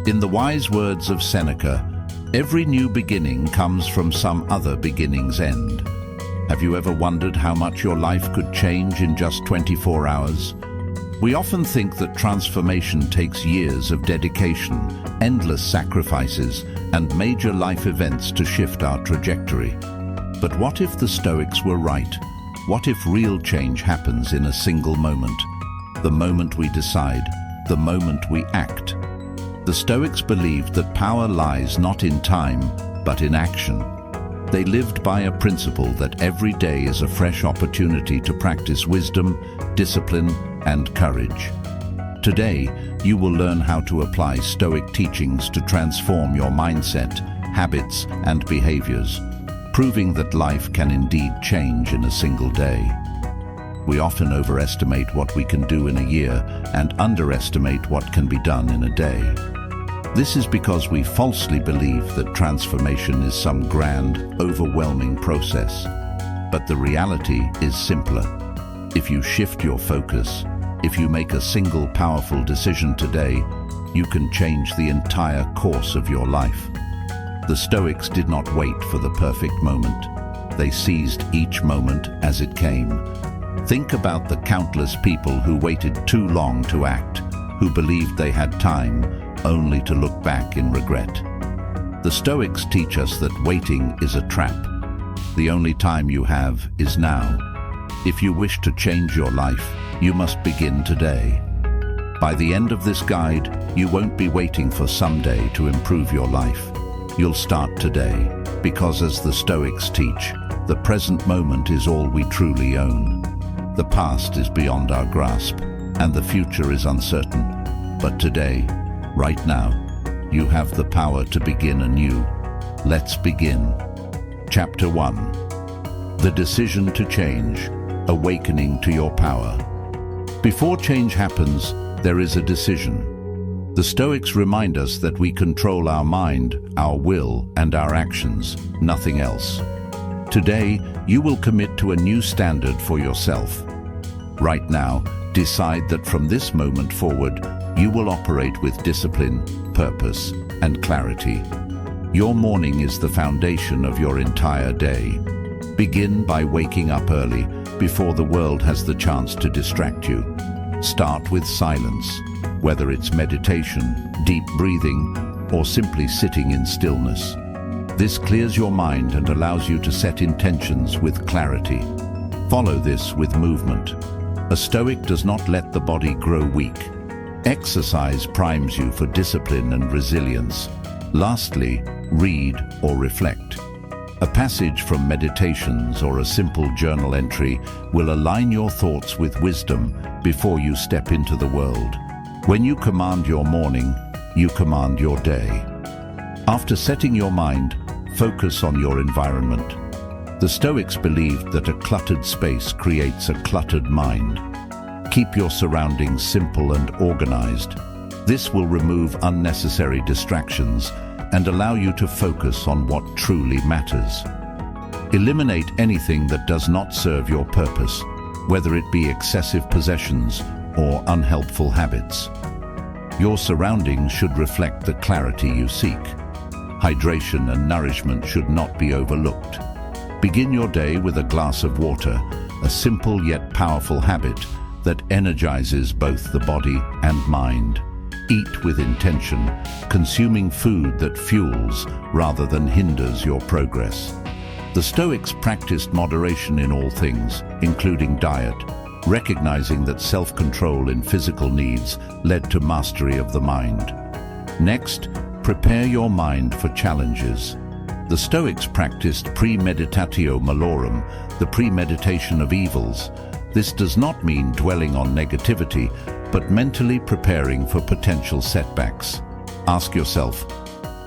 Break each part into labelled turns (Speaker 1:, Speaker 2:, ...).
Speaker 1: In the wise words of Seneca, every new beginning comes from some other beginning's end. Have you ever wondered how much your life could change in just 24 hours? We often think that transformation takes years of dedication, endless sacrifices, and major life events to shift our trajectory. But what if the Stoics were right? What if real change happens in a single moment? The moment we decide, the moment we act. The Stoics believed that power lies not in time, but in action. They lived by a principle that every day is a fresh opportunity to practice wisdom, discipline, and courage. Today, you will learn how to apply Stoic teachings to transform your mindset, habits, and behaviors, proving that life can indeed change in a single day. We often overestimate what we can do in a year and underestimate what can be done in a day. This is because we falsely believe that transformation is some grand, overwhelming process. But the reality is simpler. If you shift your focus, if you make a single powerful decision today, you can change the entire course of your life. The Stoics did not wait for the perfect moment. They seized each moment as it came. Think about the countless people who waited too long to act, who believed they had time, only to look back in regret. The Stoics teach us that waiting is a trap. The only time you have is now. If you wish to change your life, you must begin today. By the end of this guide, you won't be waiting for someday to improve your life. You'll start today, because as the Stoics teach, the present moment is all we truly own. The past is beyond our grasp, and the future is uncertain. But today, right now, you have the power to begin anew. Let's begin. Chapter 1. The Decision to Change, Awakening to Your Power. Before change happens, there is a decision. The Stoics remind us that we control our mind, our will, and our actions, nothing else. Today, you will commit to a new standard for yourself. Right now, decide that from this moment forward, you will operate with discipline, purpose, and clarity. Your morning is the foundation of your entire day. Begin by waking up early, before the world has the chance to distract you. Start with silence, whether it's meditation, deep breathing, or simply sitting in stillness. This clears your mind and allows you to set intentions with clarity. Follow this with movement. A Stoic does not let the body grow weak. Exercise primes you for discipline and resilience. Lastly, read or reflect. A passage from meditations or a simple journal entry will align your thoughts with wisdom before you step into the world. When you command your morning, you command your day. After setting your mind, focus on your environment. The Stoics believed that a cluttered space creates a cluttered mind. Keep your surroundings simple and organized. This will remove unnecessary distractions and allow you to focus on what truly matters. Eliminate anything that does not serve your purpose, whether it be excessive possessions or unhelpful habits. Your surroundings should reflect the clarity you seek. Hydration and nourishment should not be overlooked. Begin your day with a glass of water, a simple yet powerful habit that energizes both the body and mind. Eat with intention, consuming food that fuels rather than hinders your progress. The Stoics practiced moderation in all things, including diet, recognizing that self-control in physical needs led to mastery of the mind. Next, prepare your mind for challenges. The Stoics practiced premeditatio malorum, the premeditation of evils. This does not mean dwelling on negativity, but mentally preparing for potential setbacks. Ask yourself,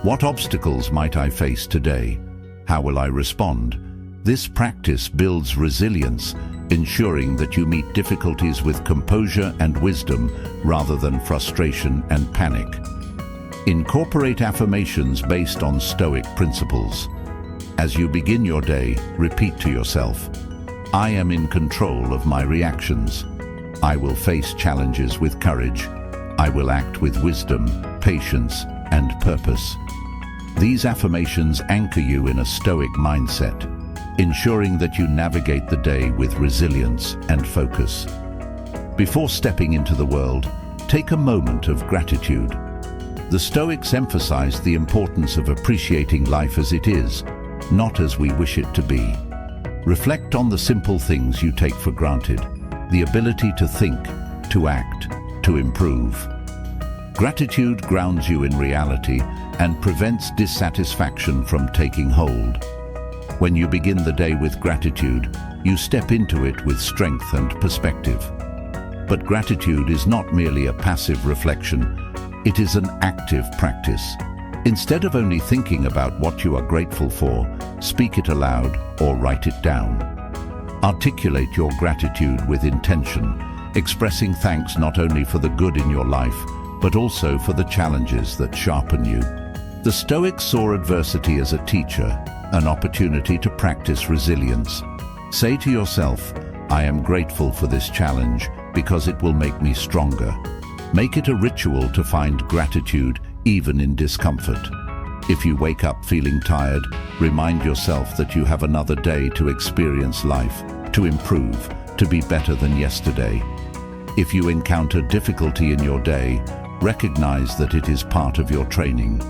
Speaker 1: what obstacles might I face today? How will I respond? This practice builds resilience, ensuring that you meet difficulties with composure and wisdom rather than frustration and panic. Incorporate affirmations based on Stoic principles. As you begin your day, repeat to yourself, I am in control of my reactions. I will face challenges with courage. I will act with wisdom, patience, and purpose. These affirmations anchor you in a Stoic mindset, ensuring that you navigate the day with resilience and focus. Before stepping into the world, take a moment of gratitude. The Stoics emphasize the importance of appreciating life as it is, not as we wish it to be. Reflect on the simple things you take for granted, the ability to think, to act, to improve. Gratitude grounds you in reality and prevents dissatisfaction from taking hold. When you begin the day with gratitude, you step into it with strength and perspective. But gratitude is not merely a passive reflection, it is an active practice. Instead of only thinking about what you are grateful for, speak it aloud or write it down. Articulate your gratitude with intention, expressing thanks not only for the good in your life, but also for the challenges that sharpen you. The Stoics saw adversity as a teacher, an opportunity to practice resilience. Say to yourself, I am grateful for this challenge because it will make me stronger. Make it a ritual to find gratitude even in discomfort. If you wake up feeling tired, remind yourself that you have another day to experience life, to improve, to be better than yesterday. If you encounter difficulty in your day, recognize that it is part of your training.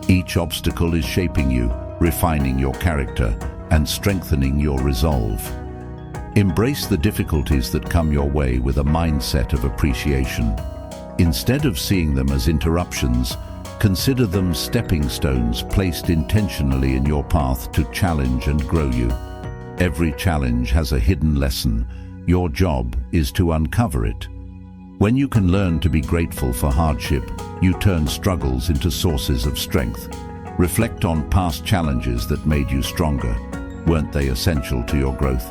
Speaker 1: Each obstacle is shaping you, refining your character, and strengthening your resolve. Embrace the difficulties that come your way with a mindset of appreciation. Instead of seeing them as interruptions, consider them stepping stones placed intentionally in your path to challenge and grow you. Every challenge has a hidden lesson. Your job is to uncover it. When you can learn to be grateful for hardship, you turn struggles into sources of strength. Reflect on past challenges that made you stronger. Weren't they essential to your growth?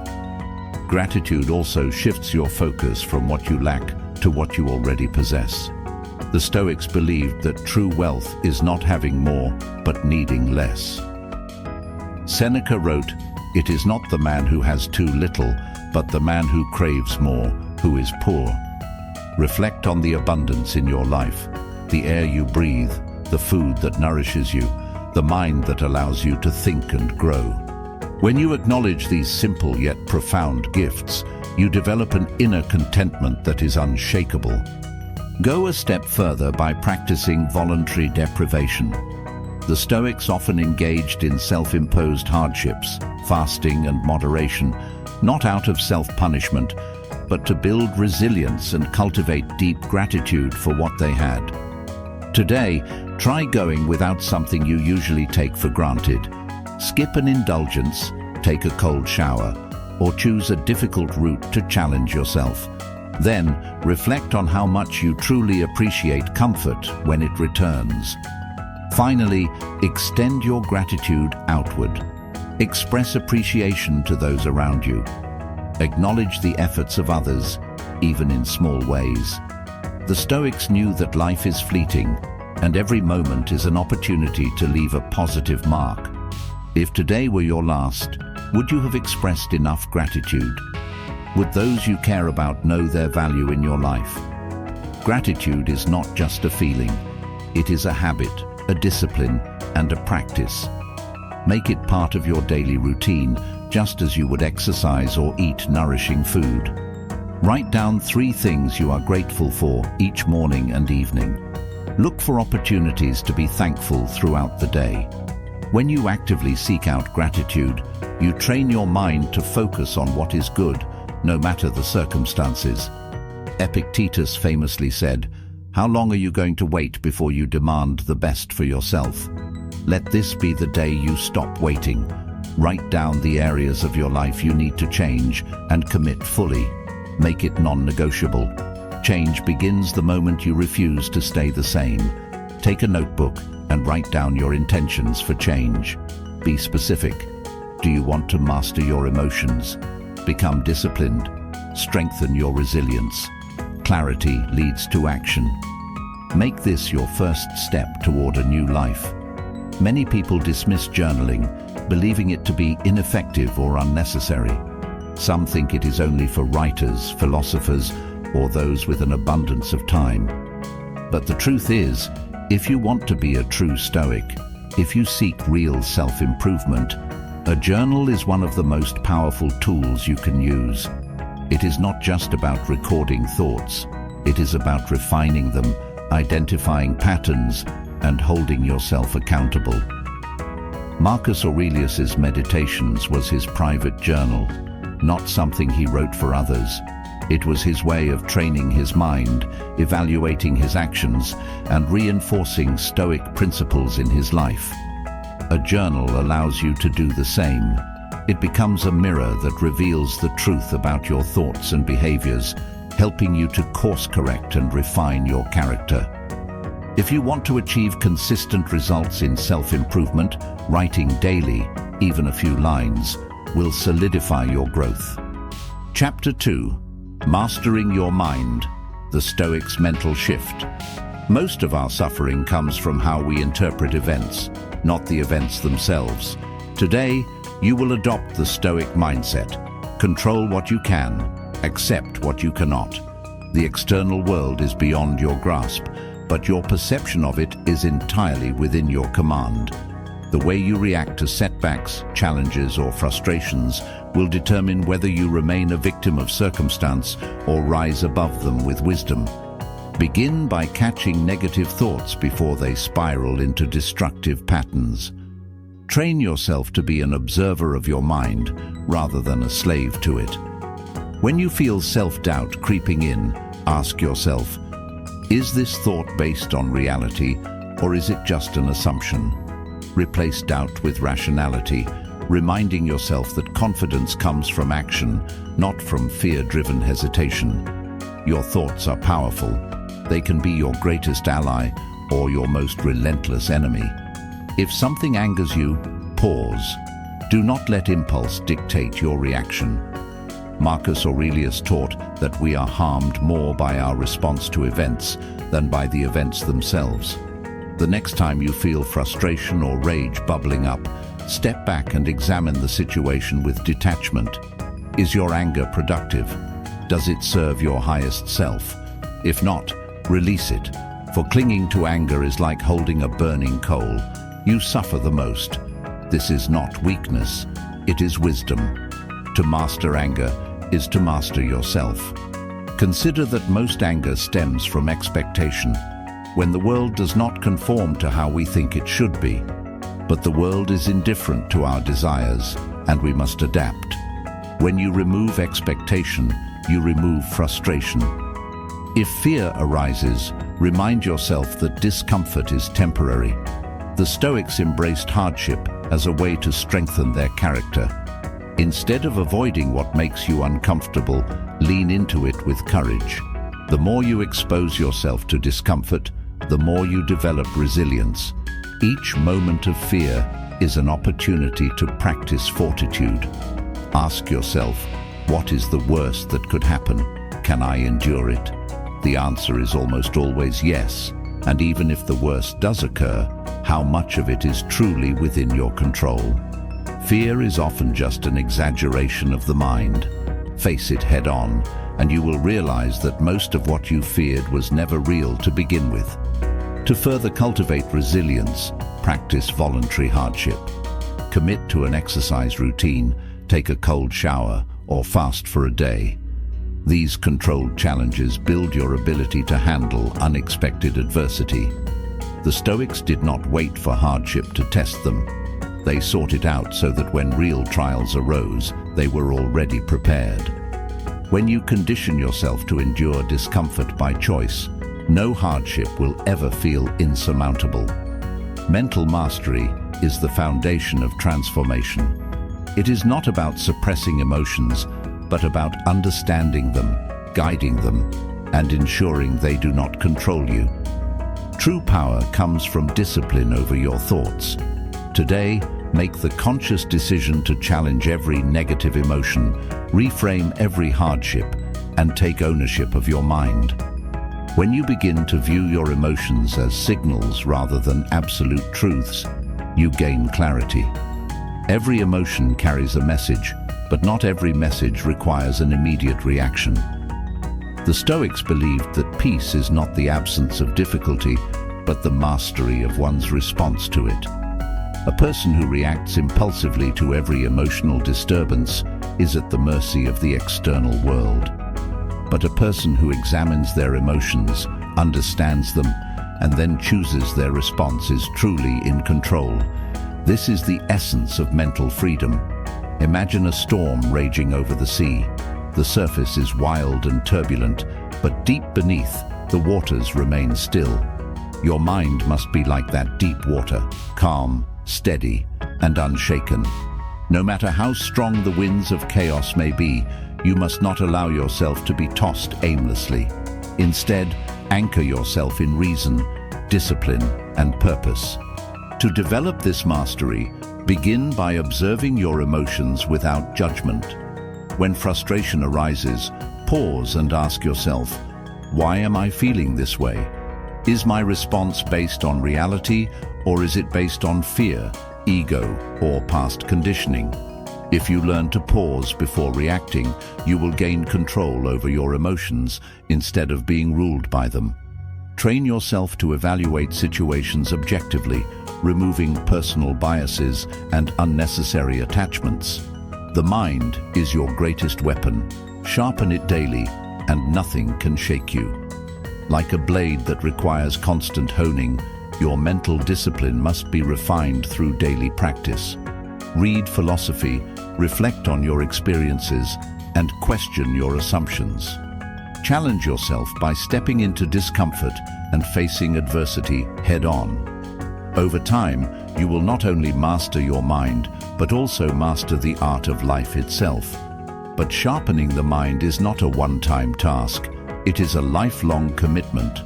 Speaker 1: Gratitude also shifts your focus from what you lack to what you already possess. The Stoics believed that true wealth is not having more, but needing less. Seneca wrote, "It is not the man who has too little, but the man who craves more, who is poor." Reflect on the abundance in your life, the air you breathe, the food that nourishes you, the mind that allows you to think and grow. When you acknowledge these simple yet profound gifts, you develop an inner contentment that is unshakable. Go a step further by practicing voluntary deprivation. The Stoics often engaged in self-imposed hardships, fasting and moderation, not out of self-punishment, but to build resilience and cultivate deep gratitude for what they had. Today, try going without something you usually take for granted. Skip an indulgence, take a cold shower, or choose a difficult route to challenge yourself. Then, reflect on how much you truly appreciate comfort when it returns. Finally, extend your gratitude outward. Express appreciation to those around you. Acknowledge the efforts of others, even in small ways. The Stoics knew that life is fleeting, and every moment is an opportunity to leave a positive mark. If today were your last, would you have expressed enough gratitude? Would those you care about know their value in your life? Gratitude is not just a feeling. It is a habit, a discipline, and a practice. Make it part of your daily routine, just as you would exercise or eat nourishing food. Write down 3 things you are grateful for each morning and evening. Look for opportunities to be thankful throughout the day. When you actively seek out gratitude, you train your mind to focus on what is good, no matter the circumstances. Epictetus famously said, "How long are you going to wait before you demand the best for yourself?" Let this be the day you stop waiting. Write down the areas of your life you need to change and commit fully. Make it non-negotiable. Change begins the moment you refuse to stay the same. Take a notebook and write down your intentions for change. Be specific. Do you want to master your emotions? Become disciplined. Strengthen your resilience. Clarity leads to action. Make this your first step toward a new life. Many people dismiss journaling, believing it to be ineffective or unnecessary. Some think it is only for writers, philosophers, or those with an abundance of time. But the truth is, If you want to be a true Stoic, if you seek real self-improvement, a journal is one of the most powerful tools you can use. It is not just about recording thoughts. It is about refining them, identifying patterns, and holding yourself accountable. Marcus Aurelius's Meditations was his private journal, not something he wrote for others. It was his way of training his mind, evaluating his actions, and reinforcing Stoic principles in his life. A journal allows you to do the same. It becomes a mirror that reveals the truth about your thoughts and behaviors, helping you to course correct and refine your character. If you want to achieve consistent results in self-improvement, writing daily, even a few lines, will solidify your growth. Chapter 2. Mastering Your Mind, the Stoic's Mental Shift. Most of our suffering comes from how we interpret events, not the events themselves. Today, you will adopt the Stoic mindset. Control what you can, accept what you cannot. The external world is beyond your grasp, but your perception of it is entirely within your command. The way you react to setbacks, challenges, or frustrations will determine whether you remain a victim of circumstance or rise above them with wisdom. Begin by catching negative thoughts before they spiral into destructive patterns. Train yourself to be an observer of your mind rather than a slave to it. When you feel self-doubt creeping in, ask yourself, is this thought based on reality, or is it just an assumption? Replace doubt with rationality, reminding yourself that confidence comes from action, not from fear-driven hesitation. Your thoughts are powerful. They can be your greatest ally or your most relentless enemy. If something angers you, pause. Do not let impulse dictate your reaction. Marcus Aurelius taught that we are harmed more by our response to events than by the events themselves. The next time you feel frustration or rage bubbling up, step back and examine the situation with detachment. Is your anger productive? Does it serve your highest self? If not, release it, for clinging to anger is like holding a burning coal. You suffer the most. This is not weakness, it is wisdom. To master anger is to master yourself. Consider that most anger stems from expectation, when the world does not conform to how we think it should be. But the world is indifferent to our desires, and we must adapt. When you remove expectation, you remove frustration. If fear arises, remind yourself that discomfort is temporary. The Stoics embraced hardship as a way to strengthen their character. Instead of avoiding what makes you uncomfortable, lean into it with courage. The more you expose yourself to discomfort, the more you develop resilience. Each moment of fear is an opportunity to practice fortitude. Ask yourself, what is the worst that could happen? Can I endure it? The answer is almost always yes, and even if the worst does occur, how much of it is truly within your control? Fear is often just an exaggeration of the mind. Face it head on, and you will realize that most of what you feared was never real to begin with. To further cultivate resilience, practice voluntary hardship. Commit to an exercise routine, take a cold shower, or fast for a day. These controlled challenges build your ability to handle unexpected adversity. The Stoics did not wait for hardship to test them. They sought it out so that when real trials arose, they were already prepared. When you condition yourself to endure discomfort by choice, no hardship will ever feel insurmountable. Mental mastery is the foundation of transformation. It is not about suppressing emotions, but about understanding them, guiding them, and ensuring they do not control you. True power comes from discipline over your thoughts. Today, make the conscious decision to challenge every negative emotion, reframe every hardship, and take ownership of your mind. When you begin to view your emotions as signals rather than absolute truths, you gain clarity. Every emotion carries a message, but not every message requires an immediate reaction. The Stoics believed that peace is not the absence of difficulty, but the mastery of one's response to it. A person who reacts impulsively to every emotional disturbance is at the mercy of the external world. But a person who examines their emotions, understands them, and then chooses their response is truly in control. This is the essence of mental freedom. Imagine a storm raging over the sea. The surface is wild and turbulent, but deep beneath, the waters remain still. Your mind must be like that deep water, calm, steady, and unshaken. No matter how strong the winds of chaos may be, you must not allow yourself to be tossed aimlessly. Instead, anchor yourself in reason, discipline, and purpose. To develop this mastery, begin by observing your emotions without judgment. When frustration arises, pause and ask yourself, why am I feeling this way? Is my response based on reality, or is it based on fear, ego, or past conditioning? If you learn to pause before reacting, you will gain control over your emotions instead of being ruled by them. Train yourself to evaluate situations objectively, removing personal biases and unnecessary attachments. The mind is your greatest weapon. Sharpen it daily, and nothing can shake you. Like a blade that requires constant honing, your mental discipline must be refined through daily practice. Read philosophy, reflect on your experiences, and question your assumptions. Challenge yourself by stepping into discomfort and facing adversity head-on. Over time, you will not only master your mind, but also master the art of life itself. But sharpening the mind is not a one-time task. It is a lifelong commitment.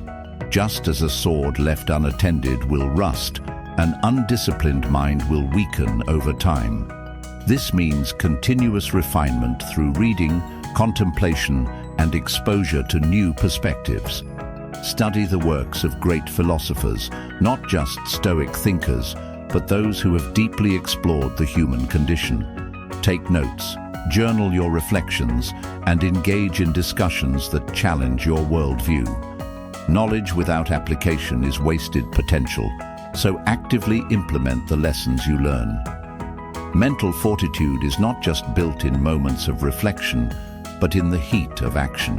Speaker 1: Just as a sword left unattended will rust, an undisciplined mind will weaken over time. This means continuous refinement through reading, contemplation, and exposure to new perspectives. Study the works of great philosophers, not just Stoic thinkers, but those who have deeply explored the human condition. Take notes, journal your reflections, and engage in discussions that challenge your worldview. Knowledge without application is wasted potential, so actively implement the lessons you learn. Mental fortitude is not just built in moments of reflection, but in the heat of action.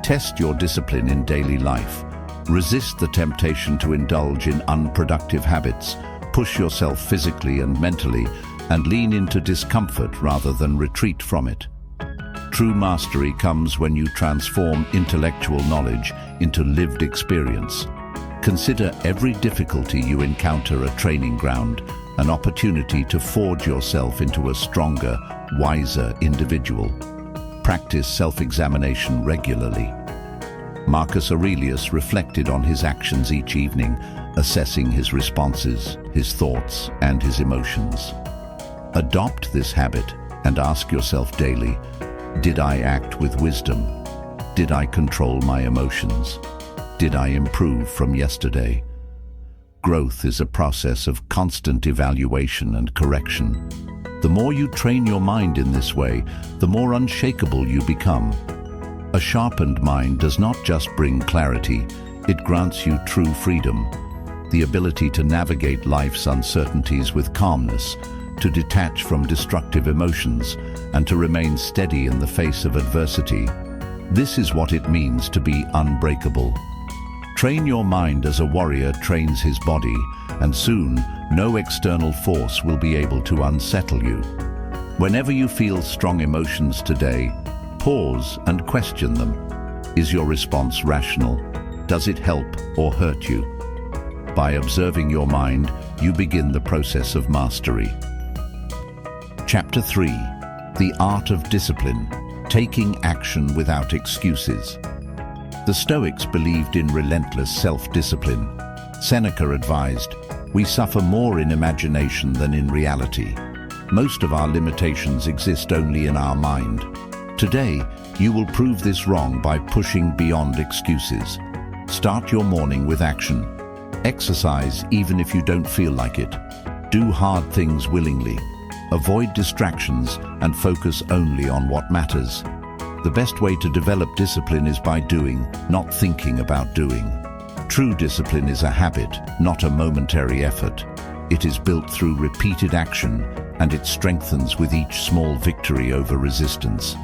Speaker 1: Test your discipline in daily life. Resist the temptation to indulge in unproductive habits. Push yourself physically and mentally, and lean into discomfort rather than retreat from it. True mastery comes when you transform intellectual knowledge into lived experience. Consider every difficulty you encounter a training ground, an opportunity to forge yourself into a stronger, wiser individual. Practice self-examination regularly. Marcus Aurelius reflected on his actions each evening, assessing his responses, his thoughts, and his emotions. Adopt this habit and ask yourself daily, did I act with wisdom? Did I control my emotions? Did I improve from yesterday? Growth is a process of constant evaluation and correction. The more you train your mind in this way, the more unshakable you become. A sharpened mind does not just bring clarity, it grants you true freedom, the ability to navigate life's uncertainties with calmness, to detach from destructive emotions, and to remain steady in the face of adversity. This is what it means to be unbreakable. Train your mind as a warrior trains his body, and soon, no external force will be able to unsettle you. Whenever you feel strong emotions today, pause and question them. Is your response rational? Does it help or hurt you? By observing your mind, you begin the process of mastery. Chapter 3. The Art of Discipline. Taking action without excuses. The Stoics believed in relentless self-discipline. Seneca advised, "We suffer more in imagination than in reality. Most of our limitations exist only in our mind." Today, you will prove this wrong by pushing beyond excuses. Start your morning with action. Exercise even if you don't feel like it. Do hard things willingly. Avoid distractions and focus only on what matters. The best way to develop discipline is by doing, not thinking about doing. True discipline is a habit, not a momentary effort. It is built through repeated action, and it strengthens with each small victory over resistance.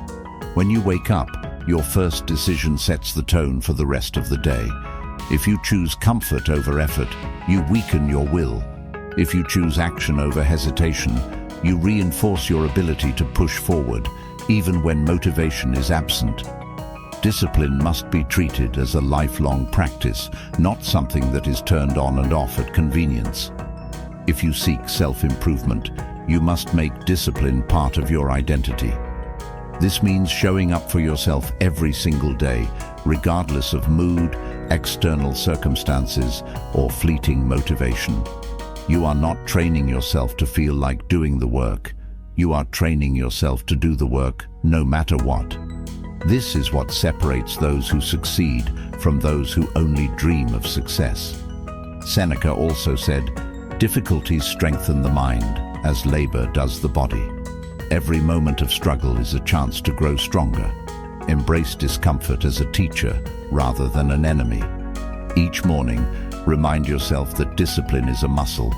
Speaker 1: When you wake up, your first decision sets the tone for the rest of the day. If you choose comfort over effort, you weaken your will. If you choose action over hesitation, you reinforce your ability to push forward, even when motivation is absent. Discipline must be treated as a lifelong practice, not something that is turned on and off at convenience. If you seek self-improvement, you must make discipline part of your identity. This means showing up for yourself every single day, regardless of mood, external circumstances, or fleeting motivation. You are not training yourself to feel like doing the work. You are training yourself to do the work no matter what. This is what separates those who succeed from those who only dream of success. Seneca also said, "Difficulties strengthen the mind, as labor does the body." Every moment of struggle is a chance to grow stronger. Embrace discomfort as a teacher rather than an enemy. Each morning, remind yourself that discipline is a muscle.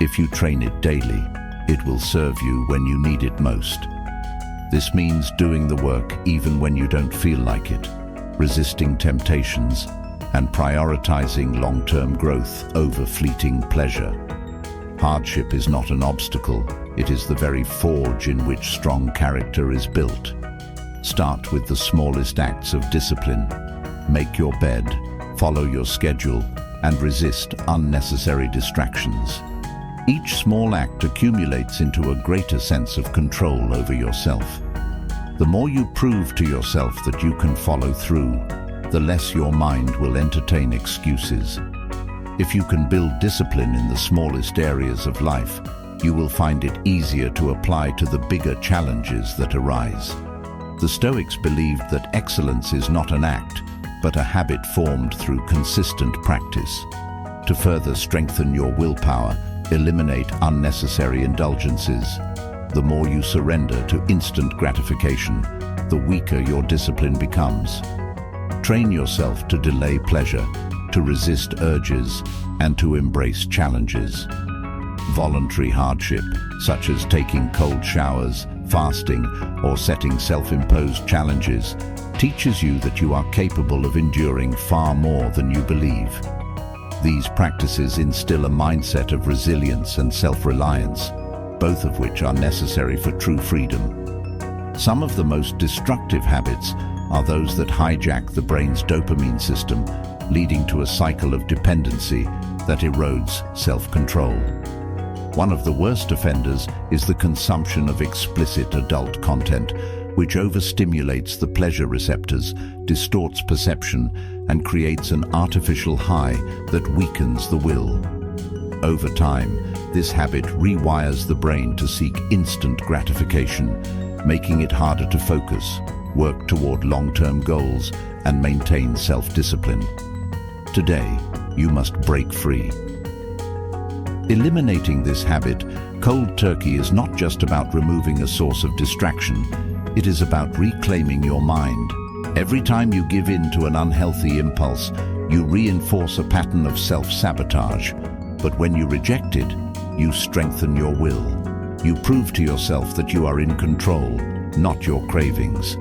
Speaker 1: If you train it daily, it will serve you when you need it most. This means doing the work even when you don't feel like it, resisting temptations, and prioritizing long-term growth over fleeting pleasure. Hardship is not an obstacle, it is the very forge in which strong character is built. Start with the smallest acts of discipline. Make your bed, follow your schedule, and resist unnecessary distractions. Each small act accumulates into a greater sense of control over yourself. The more you prove to yourself that you can follow through, the less your mind will entertain excuses. If you can build discipline in the smallest areas of life, you will find it easier to apply to the bigger challenges that arise. The Stoics believed that excellence is not an act, but a habit formed through consistent practice. To further strengthen your willpower, eliminate unnecessary indulgences. The more you surrender to instant gratification, the weaker your discipline becomes. Train yourself to delay pleasure, to resist urges, and to embrace challenges. Voluntary hardship, such as taking cold showers, fasting, or setting self-imposed challenges, teaches you that you are capable of enduring far more than you believe. These practices instill a mindset of resilience and self-reliance, both of which are necessary for true freedom. Some of the most destructive habits are those that hijack the brain's dopamine system, leading to a cycle of dependency that erodes self-control. One of the worst offenders is the consumption of explicit adult content, which overstimulates the pleasure receptors, distorts perception, and creates an artificial high that weakens the will. Over time, this habit rewires the brain to seek instant gratification, making it harder to focus, work toward long-term goals, and maintain self-discipline. Today, you must break free. Eliminating this habit, cold turkey, is not just about removing a source of distraction. It is about reclaiming your mind. Every time you give in to an unhealthy impulse, you reinforce a pattern of self-sabotage. But when you reject it, you strengthen your will. You prove to yourself that you are in control, not your cravings.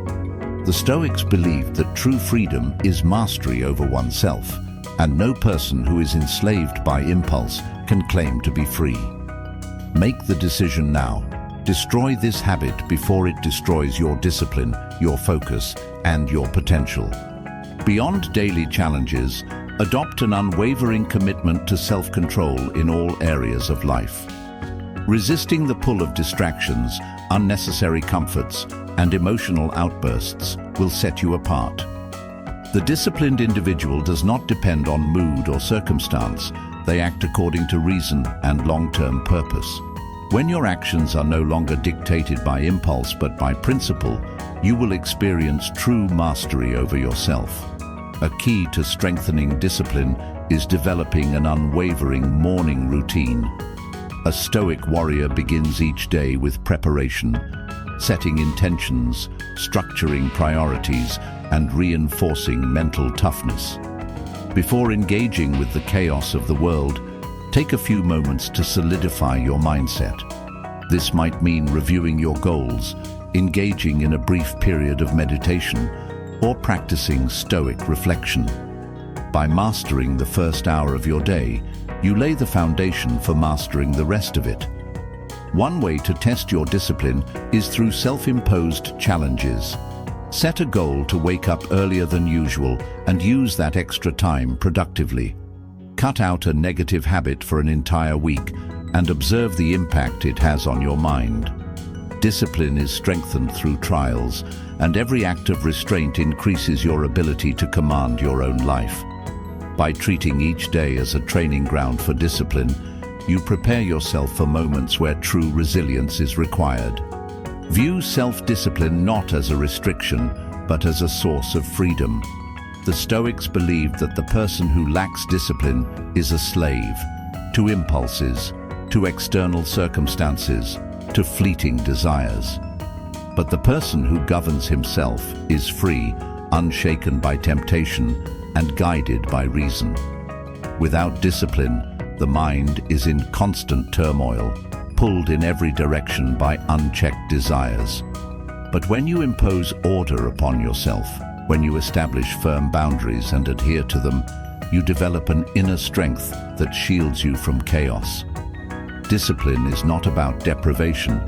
Speaker 1: The Stoics believed that true freedom is mastery over oneself, and no person who is enslaved by impulse can claim to be free. Make the decision now. Destroy this habit before it destroys your discipline, your focus, and your potential. Beyond daily challenges, adopt an unwavering commitment to self-control in all areas of life. Resisting the pull of distractions, unnecessary comforts, and emotional outbursts will set you apart. The disciplined individual does not depend on mood or circumstance. They act according to reason and long-term purpose. When your actions are no longer dictated by impulse but by principle, you will experience true mastery over yourself. A key to strengthening discipline is developing an unwavering morning routine. A Stoic warrior begins each day with preparation, setting intentions, structuring priorities, and reinforcing mental toughness. Before engaging with the chaos of the world, take a few moments to solidify your mindset. This might mean reviewing your goals, engaging in a brief period of meditation, or practicing Stoic reflection. By mastering the first hour of your day, you lay the foundation for mastering the rest of it. One way to test your discipline is through self-imposed challenges. Set a goal to wake up earlier than usual and use that extra time productively. Cut out a negative habit for an entire week and observe the impact it has on your mind. Discipline is strengthened through trials, and every act of restraint increases your ability to command your own life. By treating each day as a training ground for discipline, you prepare yourself for moments where true resilience is required. View self-discipline not as a restriction, but as a source of freedom. The Stoics believed that the person who lacks discipline is a slave to impulses, to external circumstances, to fleeting desires. But the person who governs himself is free, unshaken by temptation, and guided by reason. Without discipline, the mind is in constant turmoil, pulled in every direction by unchecked desires. But when you impose order upon yourself, when you establish firm boundaries and adhere to them, you develop an inner strength that shields you from chaos. Discipline is not about deprivation,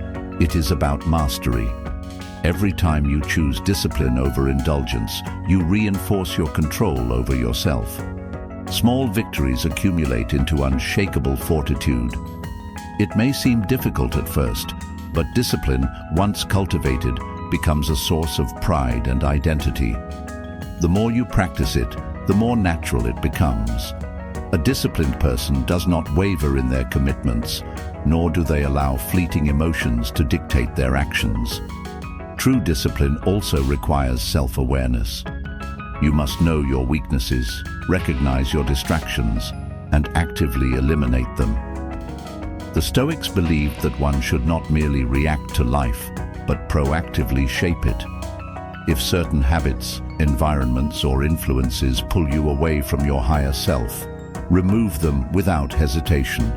Speaker 1: it is about mastery. Every time you choose discipline over indulgence, you reinforce your control over yourself. Small victories accumulate into unshakable fortitude. It may seem difficult at first, but discipline, once cultivated, becomes a source of pride and identity. The more you practice it, the more natural it becomes. A disciplined person does not waver in their commitments, nor do they allow fleeting emotions to dictate their actions. True discipline also requires self-awareness. You must know your weaknesses, recognize your distractions, and actively eliminate them. The Stoics believed that one should not merely react to life, but proactively shape it. If certain habits, environments, or influences pull you away from your higher self, remove them without hesitation.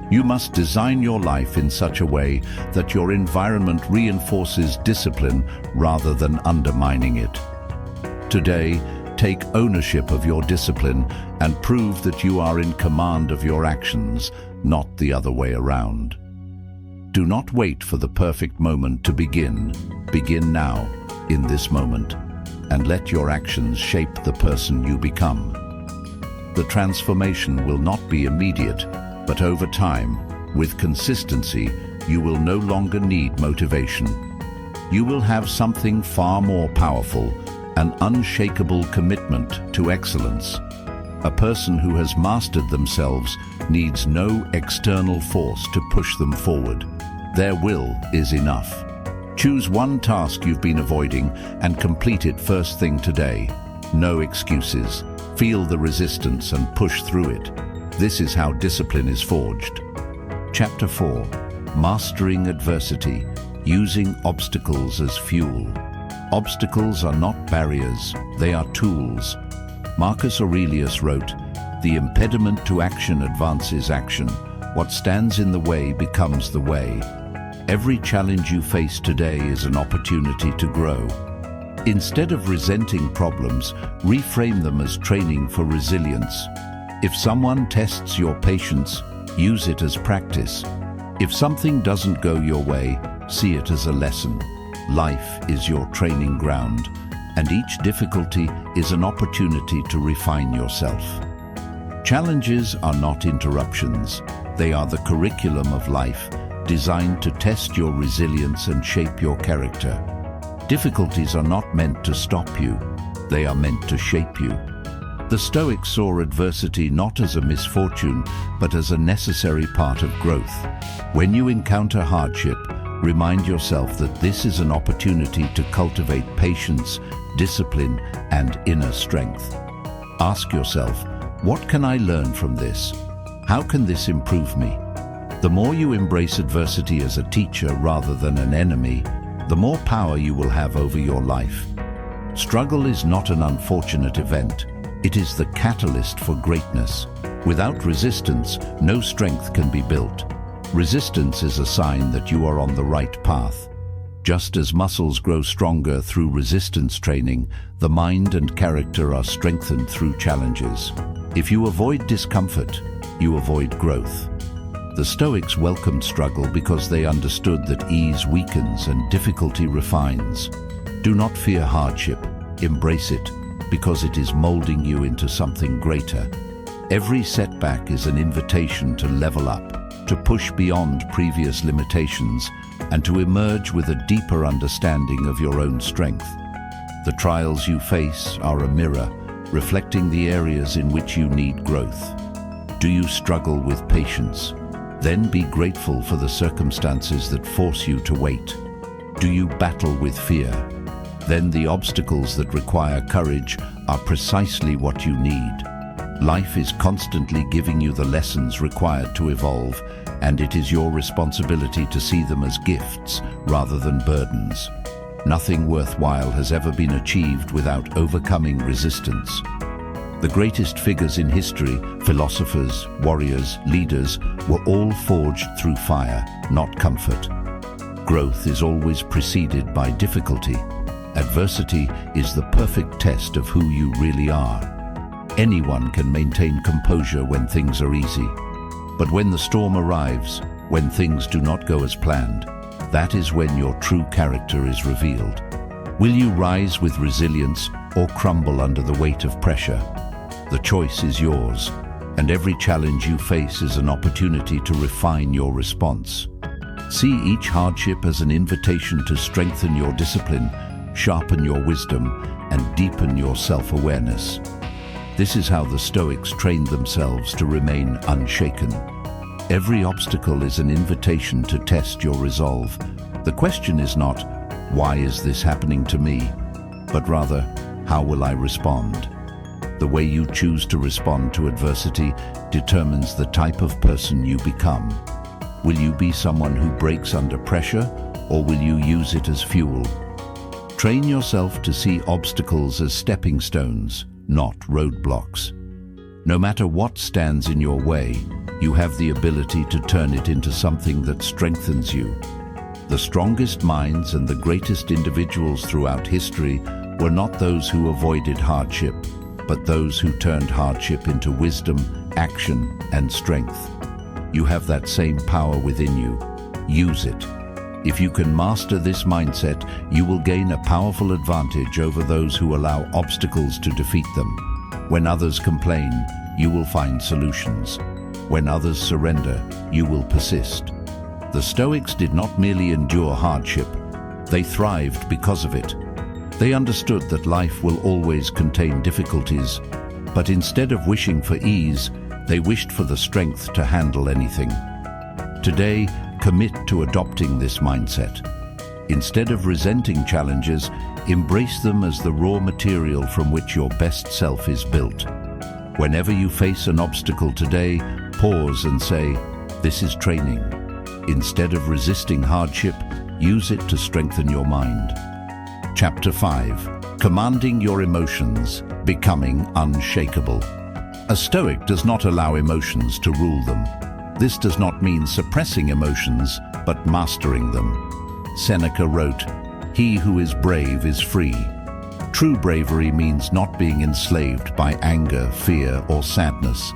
Speaker 1: You must design your life in such a way that your environment reinforces discipline rather than undermining it. Today, take ownership of your discipline and prove that you are in command of your actions, not the other way around. Do not wait for the perfect moment to begin. Begin now, in this moment, and let your actions shape the person you become. The transformation will not be immediate, but over time, with consistency, you will no longer need motivation. You will have something far more powerful, an unshakable commitment to excellence. A person who has mastered themselves needs no external force to push them forward. Their will is enough. Choose one task you've been avoiding and complete it first thing today. No excuses. Feel the resistance and push through it. This is how discipline is forged. Chapter 4. Mastering Adversity, Using Obstacles as Fuel. Obstacles are not barriers, they are tools. Marcus Aurelius wrote, "The impediment to action advances action. What stands in the way becomes the way." Every challenge you face today is an opportunity to grow. Instead of resenting problems, reframe them as training for resilience. If someone tests your patience, use it as practice. If something doesn't go your way, see it as a lesson. Life is your training ground, and each difficulty is an opportunity to refine yourself. Challenges are not interruptions. They are the curriculum of life, designed to test your resilience and shape your character. Difficulties are not meant to stop you. They are meant to shape you. The Stoics saw adversity not as a misfortune, but as a necessary part of growth. When you encounter hardship, remind yourself that this is an opportunity to cultivate patience, discipline, and inner strength. Ask yourself, what can I learn from this? How can this improve me? The more you embrace adversity as a teacher rather than an enemy, the more power you will have over your life. Struggle is not an unfortunate event. It is the catalyst for greatness. Without resistance, no strength can be built. Resistance is a sign that you are on the right path. Just as muscles grow stronger through resistance training, the mind and character are strengthened through challenges. If you avoid discomfort, you avoid growth. The Stoics welcomed struggle because they understood that ease weakens and difficulty refines. Do not fear hardship, embrace it, because it is molding you into something greater. Every setback is an invitation to level up, to push beyond previous limitations, and to emerge with a deeper understanding of your own strength. The trials you face are a mirror, reflecting the areas in which you need growth. Do you struggle with patience? Then be grateful for the circumstances that force you to wait. Do you battle with fear? Then the obstacles that require courage are precisely what you need. Life is constantly giving you the lessons required to evolve, and it is your responsibility to see them as gifts rather than burdens. Nothing worthwhile has ever been achieved without overcoming resistance. The greatest figures in history, philosophers, warriors, leaders, were all forged through fire, not comfort. Growth is always preceded by difficulty. Adversity is the perfect test of who you really are. Anyone can maintain composure when things are easy. But when the storm arrives, when things do not go as planned, that is when your true character is revealed. Will you rise with resilience or crumble under the weight of pressure? The choice is yours, and every challenge you face is an opportunity to refine your response. See each hardship as an invitation to strengthen your discipline, sharpen your wisdom, and deepen your self-awareness. This is how the Stoics trained themselves to remain unshaken. Every obstacle is an invitation to test your resolve. The question is not, why is this happening to me? But rather, how will I respond? The way you choose to respond to adversity determines the type of person you become. Will you be someone who breaks under pressure, or will you use it as fuel? Train yourself to see obstacles as stepping stones, not roadblocks. No matter what stands in your way, you have the ability to turn it into something that strengthens you. The strongest minds and the greatest individuals throughout history were not those who avoided hardship, but those who turned hardship into wisdom, action, and strength. You have that same power within you. Use it. If you can master this mindset, you will gain a powerful advantage over those who allow obstacles to defeat them. When others complain, you will find solutions. When others surrender, you will persist. The Stoics did not merely endure hardship, they thrived because of it. They understood that life will always contain difficulties, but instead of wishing for ease, they wished for the strength to handle anything. Today, commit to adopting this mindset. Instead of resenting challenges, embrace them as the raw material from which your best self is built. Whenever you face an obstacle today, pause and say, "This is training." Instead of resisting hardship, use it to strengthen your mind. Chapter 5. Commanding your emotions, becoming unshakable. A Stoic does not allow emotions to rule them. This does not mean suppressing emotions, but mastering them. Seneca wrote, "He who is brave is free." True bravery means not being enslaved by anger, fear, or sadness.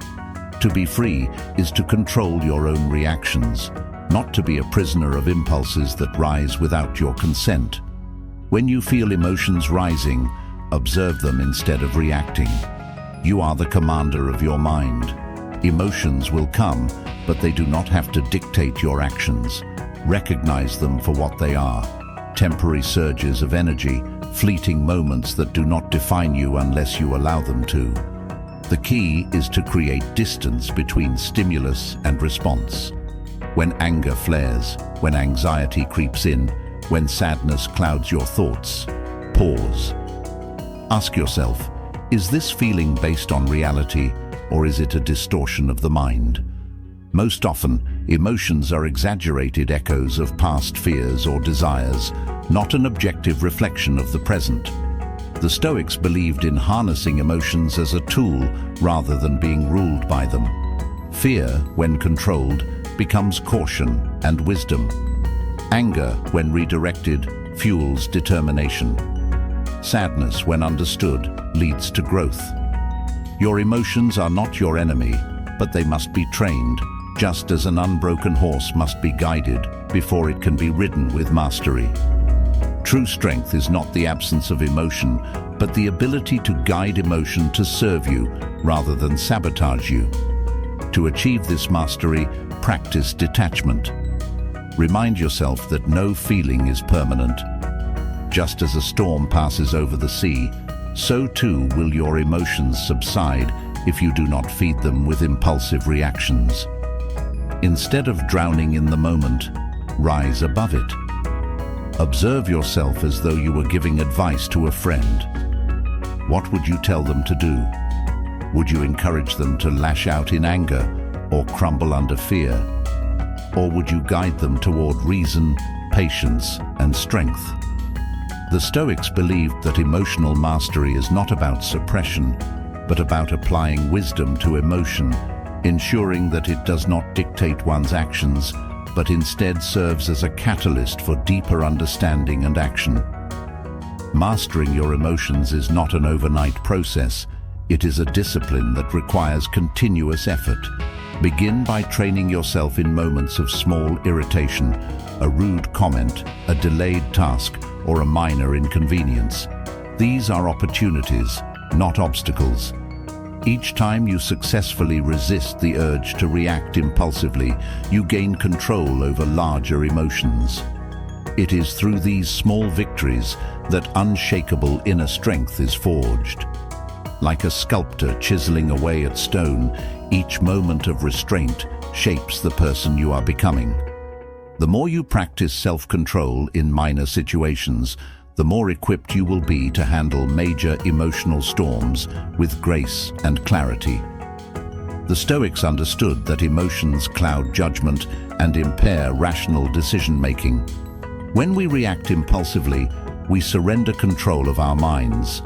Speaker 1: To be free is to control your own reactions, not to be a prisoner of impulses that rise without your consent. When you feel emotions rising, observe them instead of reacting. You are the commander of your mind. Emotions will come, but they do not have to dictate your actions. Recognize them for what they are: temporary surges of energy, fleeting moments that do not define you unless you allow them to. The key is to create distance between stimulus and response. When anger flares, when anxiety creeps in, when sadness clouds your thoughts, pause. Ask yourself, is this feeling based on reality, or is it a distortion of the mind? Most often, emotions are exaggerated echoes of past fears or desires, not an objective reflection of the present. The Stoics believed in harnessing emotions as a tool rather than being ruled by them. Fear, when controlled, becomes caution and wisdom. Anger, when redirected, fuels determination. Sadness, when understood, leads to growth. Your emotions are not your enemy, but they must be trained, just as an unbroken horse must be guided before it can be ridden with mastery. True strength is not the absence of emotion, but the ability to guide emotion to serve you rather than sabotage you. To achieve this mastery, practice detachment. Remind yourself that no feeling is permanent. Just as a storm passes over the sea, so too will your emotions subside if you do not feed them with impulsive reactions. Instead of drowning in the moment, rise above it. Observe yourself as though you were giving advice to a friend. What would you tell them to do? Would you encourage them to lash out in anger or crumble under fear? Or would you guide them toward reason, patience, and strength? The Stoics believed that emotional mastery is not about suppression, but about applying wisdom to emotion, ensuring that it does not dictate one's actions, but instead serves as a catalyst for deeper understanding and action. Mastering your emotions is not an overnight process. It is a discipline that requires continuous effort. Begin by training yourself in moments of small irritation, a rude comment, a delayed task, or a minor inconvenience. These are opportunities, not obstacles. Each time you successfully resist the urge to react impulsively, you gain control over larger emotions. It is through these small victories that unshakable inner strength is forged. Like a sculptor chiseling away at stone, each moment of restraint shapes the person you are becoming. The more you practice self-control in minor situations, the more equipped you will be to handle major emotional storms with grace and clarity. The Stoics understood that emotions cloud judgment and impair rational decision-making. When we react impulsively, we surrender control of our minds.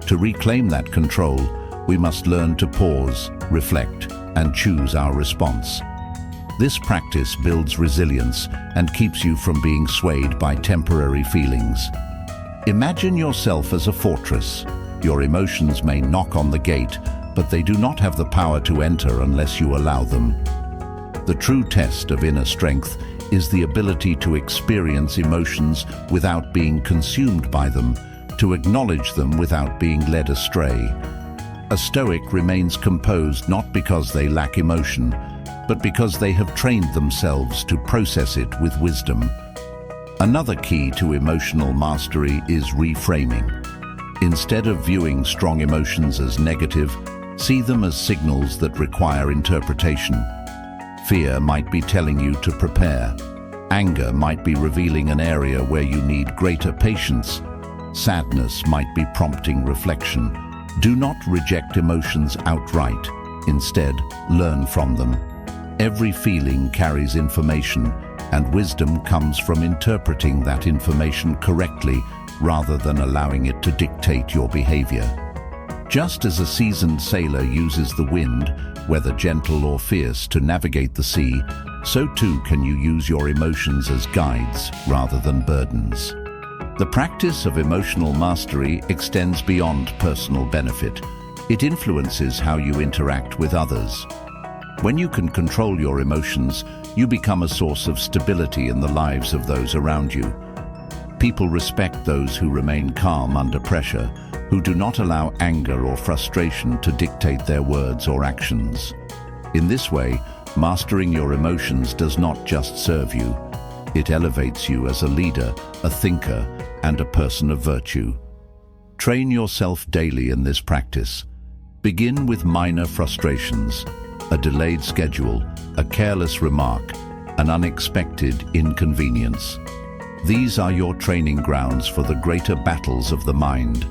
Speaker 1: To reclaim that control, we must learn to pause, reflect, and choose our response. This practice builds resilience and keeps you from being swayed by temporary feelings. Imagine yourself as a fortress. Your emotions may knock on the gate, but they do not have the power to enter unless you allow them. The true test of inner strength is the ability to experience emotions without being consumed by them, to acknowledge them without being led astray. A Stoic remains composed not because they lack emotion, but because they have trained themselves to process it with wisdom. Another key to emotional mastery is reframing. Instead of viewing strong emotions as negative, see them as signals that require interpretation. Fear might be telling you to prepare. Anger might be revealing an area where you need greater patience. Sadness might be prompting reflection. Do not reject emotions outright. Instead, learn from them. Every feeling carries information, and wisdom comes from interpreting that information correctly rather than allowing it to dictate your behavior. Just as a seasoned sailor uses the wind, whether gentle or fierce, to navigate the sea, so too can you use your emotions as guides rather than burdens. The practice of emotional mastery extends beyond personal benefit. It influences how you interact with others. When you can control your emotions, you become a source of stability in the lives of those around you. People respect those who remain calm under pressure, who do not allow anger or frustration to dictate their words or actions. In this way, mastering your emotions does not just serve you. It elevates you as a leader, a thinker, and a person of virtue. Train yourself daily in this practice. Begin with minor frustrations, a delayed schedule, a careless remark, an unexpected inconvenience. These are your training grounds for the greater battles of the mind.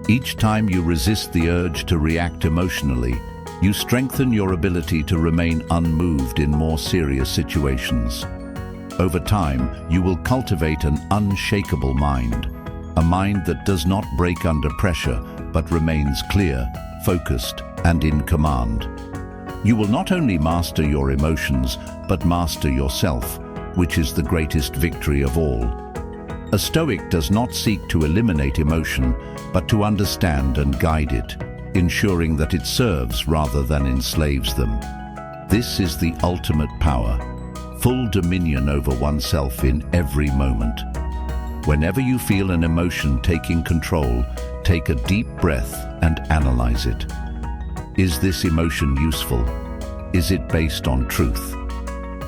Speaker 1: Each time you resist the urge to react emotionally, you strengthen your ability to remain unmoved in more serious situations. Over time, you will cultivate an unshakable mind, a mind that does not break under pressure, but remains clear, focused, and in command. You will not only master your emotions, but master yourself, which is the greatest victory of all. A Stoic does not seek to eliminate emotion, but to understand and guide it, ensuring that it serves rather than enslaves them. This is the ultimate power, full dominion over oneself in every moment. Whenever you feel an emotion taking control, take a deep breath and analyze it. Is this emotion useful? Is it based on truth?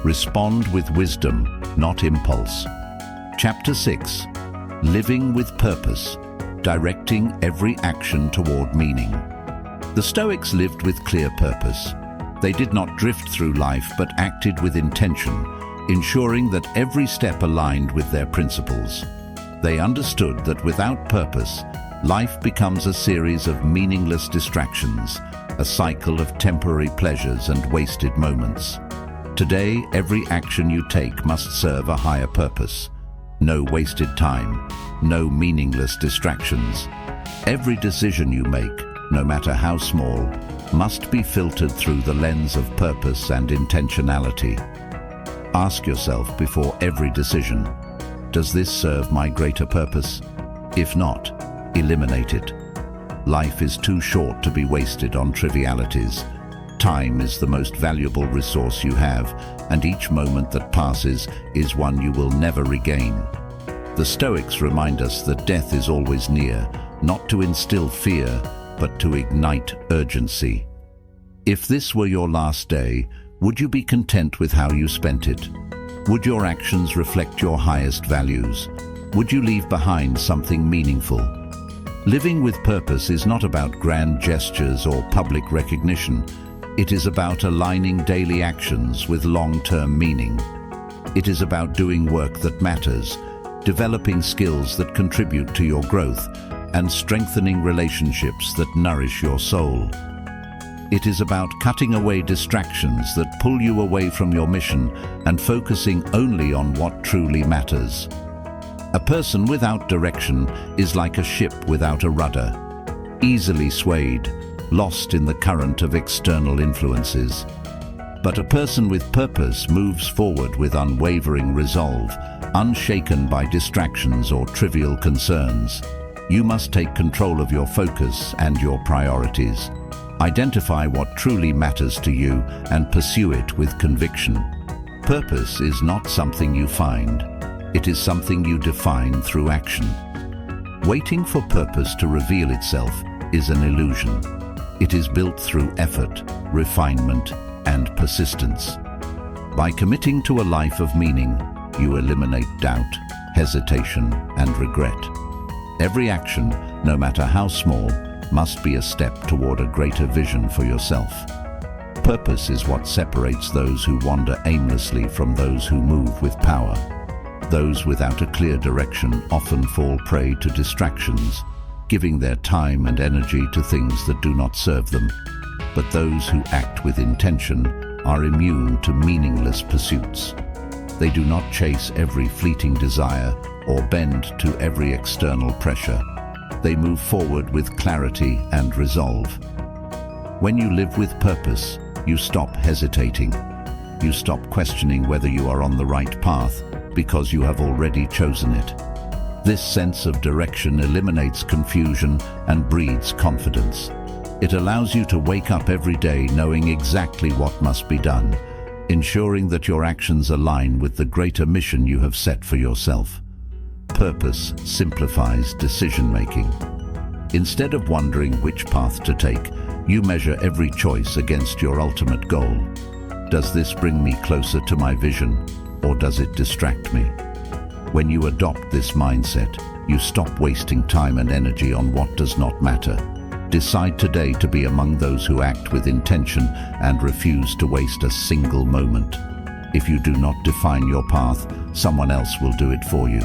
Speaker 1: Respond with wisdom, not impulse. Chapter 6. Living with Purpose, Directing Every Action Toward Meaning. The Stoics lived with clear purpose. They did not drift through life but acted with intention, ensuring that every step aligned with their principles. They understood that without purpose, life becomes a series of meaningless distractions, a cycle of temporary pleasures and wasted moments. Today, every action you take must serve a higher purpose. No wasted time, no meaningless distractions. Every decision you make, no matter how small, must be filtered through the lens of purpose and intentionality. Ask yourself before every decision, does this serve my greater purpose? If not, eliminate it. Life is too short to be wasted on trivialities. Time is the most valuable resource you have, and each moment that passes is one you will never regain. The Stoics remind us that death is always near, not to instill fear, but to ignite urgency. If this were your last day, would you be content with how you spent it? Would your actions reflect your highest values? Would you leave behind something meaningful? Living with purpose is not about grand gestures or public recognition. It is about aligning daily actions with long-term meaning. It is about doing work that matters, developing skills that contribute to your growth, and strengthening relationships that nourish your soul. It is about cutting away distractions that pull you away from your mission and focusing only on what truly matters. A person without direction is like a ship without a rudder, easily swayed, lost in the current of external influences. But a person with purpose moves forward with unwavering resolve, unshaken by distractions or trivial concerns. You must take control of your focus and your priorities. Identify what truly matters to you and pursue it with conviction. Purpose is not something you find. It is something you define through action. Waiting for purpose to reveal itself is an illusion. It is built through effort, refinement, and persistence. By committing to a life of meaning, you eliminate doubt, hesitation, and regret. Every action, no matter how small, must be a step toward a greater vision for yourself. Purpose is what separates those who wander aimlessly from those who move with power. Those without a clear direction often fall prey to distractions, giving their time and energy to things that do not serve them. But those who act with intention are immune to meaningless pursuits. They do not chase every fleeting desire or bend to every external pressure. They move forward with clarity and resolve. When you live with purpose, you stop hesitating. You stop questioning whether you are on the right path because you have already chosen it. This sense of direction eliminates confusion and breeds confidence. It allows you to wake up every day knowing exactly what must be done, ensuring that your actions align with the greater mission you have set for yourself. Purpose simplifies decision-making. Instead of wondering which path to take, you measure every choice against your ultimate goal. Does this bring me closer to my vision, or does it distract me? When you adopt this mindset, you stop wasting time and energy on what does not matter. Decide today to be among those who act with intention and refuse to waste a single moment. If you do not define your path, someone else will do it for you.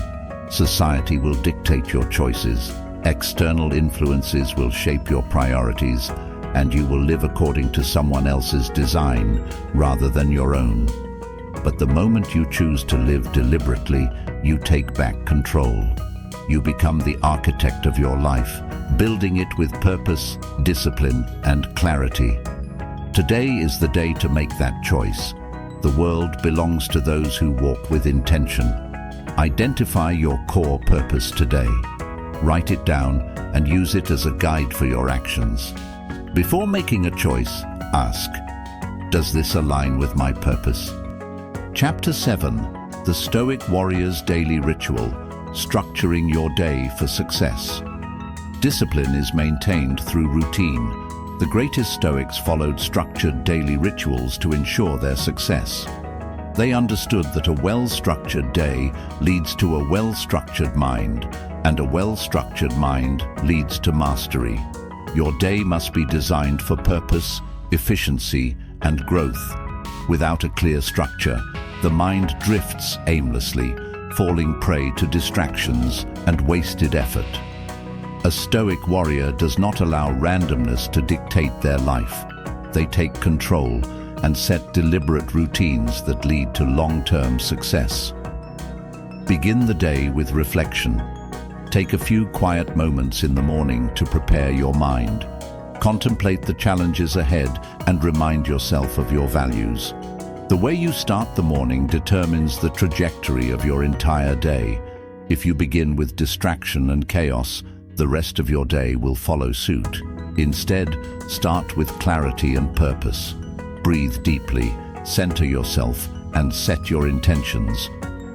Speaker 1: Society will dictate your choices. External influences will shape your priorities, and you will live according to someone else's design rather than your own. But the moment you choose to live deliberately, you take back control. you become the architect of your life, building it with purpose, discipline, and clarity. Today is the day to make that choice. The world belongs to those who walk with intention. Identify your core purpose today. Write it down and use it as a guide for your actions. Before making a choice, ask, does this align with my purpose? Chapter 7, The Stoic Warrior's Daily Ritual, Structuring Your Day for Success. Discipline is maintained through routine. The greatest Stoics followed structured daily rituals to ensure their success. They understood that a well-structured day leads to a well-structured mind, and a well-structured mind leads to mastery. Your day must be designed for purpose, efficiency, and growth. Without a clear structure, the mind drifts aimlessly, falling prey to distractions and wasted effort. A Stoic warrior does not allow randomness to dictate their life. They take control and set deliberate routines that lead to long-term success. Begin the day with reflection. Take a few quiet moments in the morning to prepare your mind. Contemplate the challenges ahead and remind yourself of your values. The way you start the morning determines the trajectory of your entire day. If you begin with distraction and chaos, the rest of your day will follow suit. Instead, start with clarity and purpose. Breathe deeply, center yourself, and set your intentions.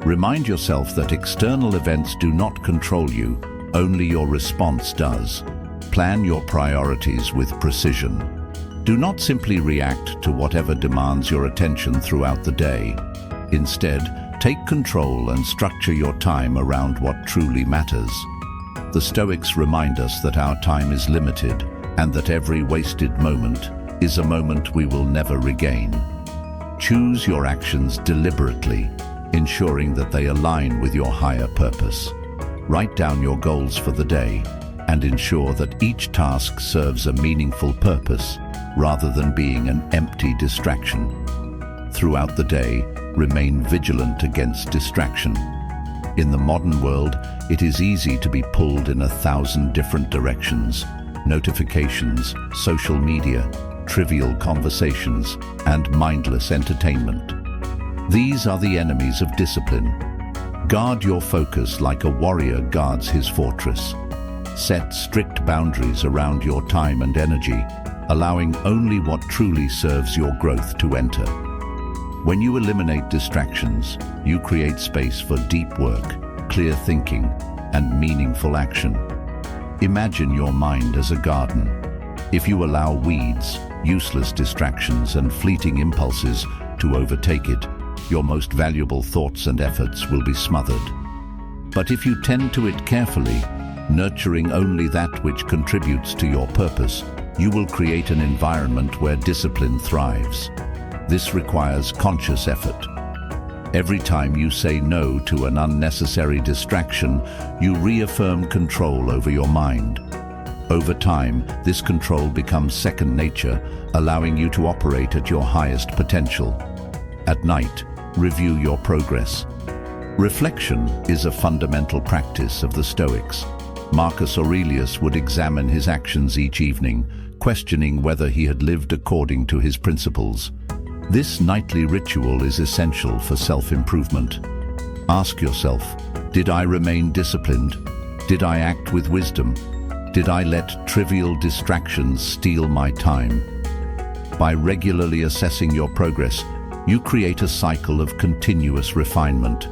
Speaker 1: Remind yourself that external events do not control you, only your response does. Plan your priorities with precision. Do not simply react to whatever demands your attention throughout the day. Instead, take control and structure your time around what truly matters. The Stoics remind us that our time is limited and that every wasted moment is a moment we will never regain. Choose your actions deliberately, ensuring that they align with your higher purpose. Write down your goals for the day and ensure that each task serves a meaningful purpose rather than being an empty distraction. Throughout the day, remain vigilant against distraction. In the modern world, it is easy to be pulled in 1,000 different directions. Notifications, social media, trivial conversations, and mindless entertainment. These are the enemies of discipline. Guard your focus like a warrior guards his fortress. Set strict boundaries around your time and energy, allowing only what truly serves your growth to enter. When you eliminate distractions, you create space for deep work, clear thinking, and meaningful action. Imagine your mind as a garden. If you allow weeds, useless distractions, and fleeting impulses to overtake it, your most valuable thoughts and efforts will be smothered. But if you tend to it carefully, nurturing only that which contributes to your purpose, you will create an environment where discipline thrives. This requires conscious effort. Every time you say no to an unnecessary distraction, you reaffirm control over your mind. Over time, this control becomes second nature, allowing you to operate at your highest potential. At night, review your progress. Reflection is a fundamental practice of the Stoics. Marcus Aurelius would examine his actions each evening, questioning whether he had lived according to his principles. This nightly ritual is essential for self-improvement. Ask yourself, did I remain disciplined? Did I act with wisdom? Did I let trivial distractions steal my time? By regularly assessing your progress, you create a cycle of continuous refinement.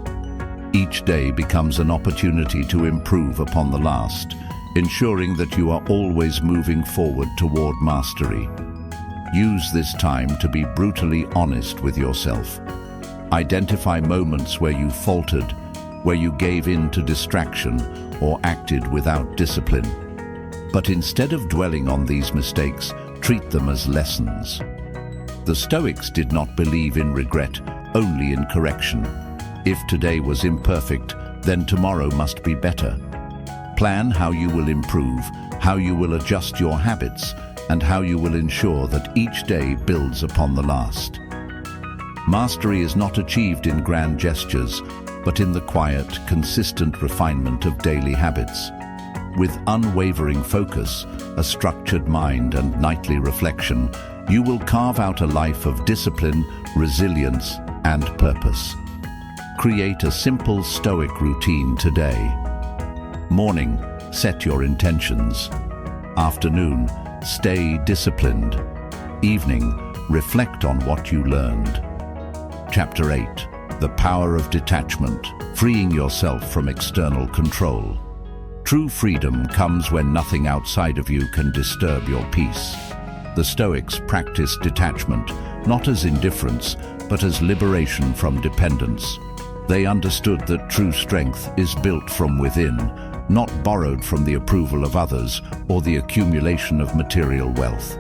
Speaker 1: Each day becomes an opportunity to improve upon the last, ensuring that you are always moving forward toward mastery. Use this time to be brutally honest with yourself. Identify moments where you faltered, where you gave in to distraction or acted without discipline. But instead of dwelling on these mistakes, treat them as lessons. The Stoics did not believe in regret, only in correction. If today was imperfect, then tomorrow must be better. Plan how you will improve, how you will adjust your habits, and how you will ensure that each day builds upon the last. Mastery is not achieved in grand gestures, but in the quiet, consistent refinement of daily habits. With unwavering focus, a structured mind and nightly reflection, you will carve out a life of discipline, resilience, and purpose. Create a simple Stoic routine today. Morning, set your intentions. Afternoon, stay disciplined. Evening, reflect on what you learned. Chapter 8. The Power of Detachment, Freeing Yourself from External Control. True freedom comes when nothing outside of you can disturb your peace. The Stoics practiced detachment, not as indifference, but as liberation from dependence. They understood that true strength is built from within, not borrowed from the approval of others or the accumulation of material wealth.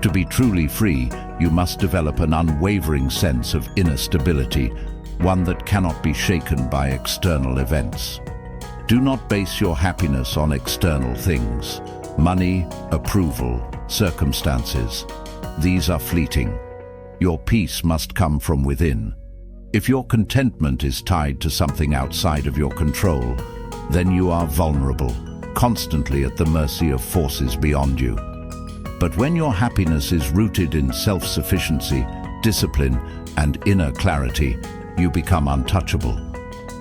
Speaker 1: To be truly free, you must develop an unwavering sense of inner stability, one that cannot be shaken by external events. Do not base your happiness on external things. Money, approval, circumstances. These are fleeting. Your peace must come from within. If your contentment is tied to something outside of your control, then you are vulnerable, constantly at the mercy of forces beyond you. But when your happiness is rooted in self-sufficiency, discipline, and inner clarity, you become untouchable.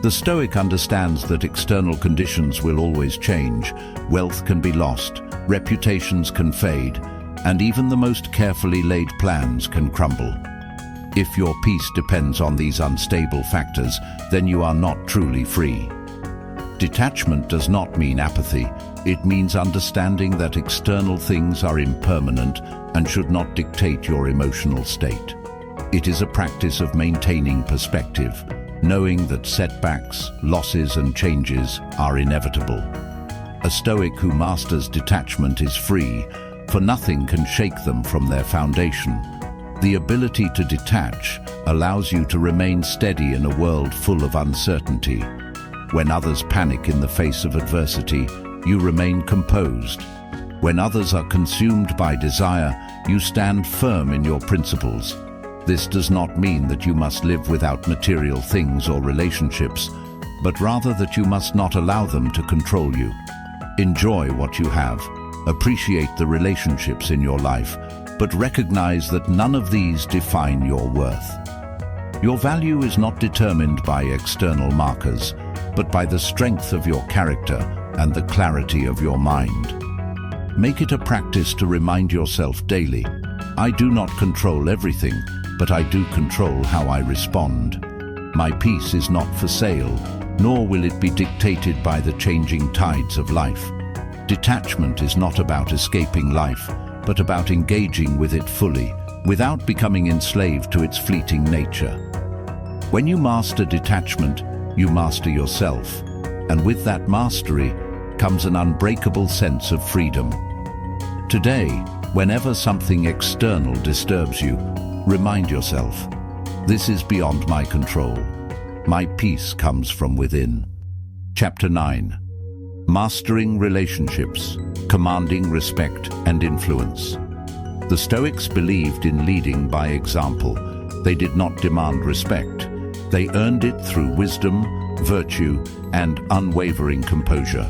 Speaker 1: The Stoic understands that external conditions will always change, wealth can be lost, reputations can fade, and even the most carefully laid plans can crumble. If your peace depends on these unstable factors, then you are not truly free. Detachment does not mean apathy. It means understanding that external things are impermanent and should not dictate your emotional state. It is a practice of maintaining perspective, knowing that setbacks, losses, and changes are inevitable. A Stoic who masters detachment is free, for nothing can shake them from their foundation. The ability to detach allows you to remain steady in a world full of uncertainty. When others panic in the face of adversity, you remain composed. When others are consumed by desire, you stand firm in your principles. This does not mean that you must live without material things or relationships, but rather that you must not allow them to control you. Enjoy what you have, appreciate the relationships in your life, but recognize that none of these define your worth. Your value is not determined by external markers, but by the strength of your character and the clarity of your mind. Make it a practice to remind yourself daily, I do not control everything, but I do control how I respond. My peace is not for sale, nor will it be dictated by the changing tides of life. Detachment is not about escaping life, but about engaging with it fully, without becoming enslaved to its fleeting nature. When you master detachment, you master yourself, and with that mastery comes an unbreakable sense of freedom. Today, whenever something external disturbs you, remind yourself, this is beyond my control. My peace comes from within. Chapter 9. Mastering relationships, commanding respect and influence. The Stoics believed in leading by example. They did not demand respect. They earned it through wisdom, virtue, and unwavering composure.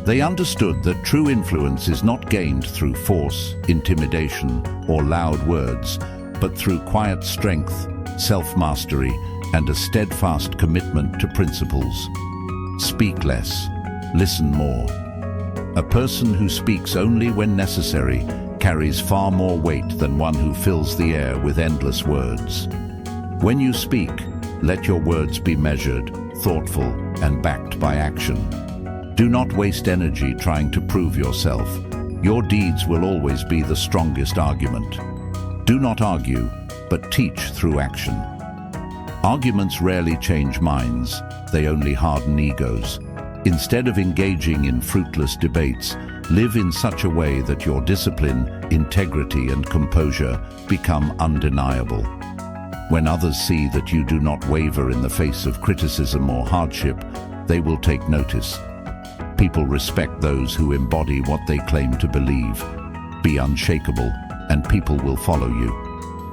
Speaker 1: They understood that true influence is not gained through force, intimidation, or loud words, but through quiet strength, self-mastery, and a steadfast commitment to principles. Speak less, listen more. A person who speaks only when necessary carries far more weight than one who fills the air with endless words. When you speak, let your words be measured, thoughtful, and backed by action. Do not waste energy trying to prove yourself. Your deeds will always be the strongest argument. Do not argue, but teach through action. Arguments rarely change minds, they only harden egos. Instead of engaging in fruitless debates, live in such a way that your discipline, integrity, and composure become undeniable. When others see that you do not waver in the face of criticism or hardship, they will take notice. People respect those who embody what they claim to believe. Be unshakable, and people will follow you.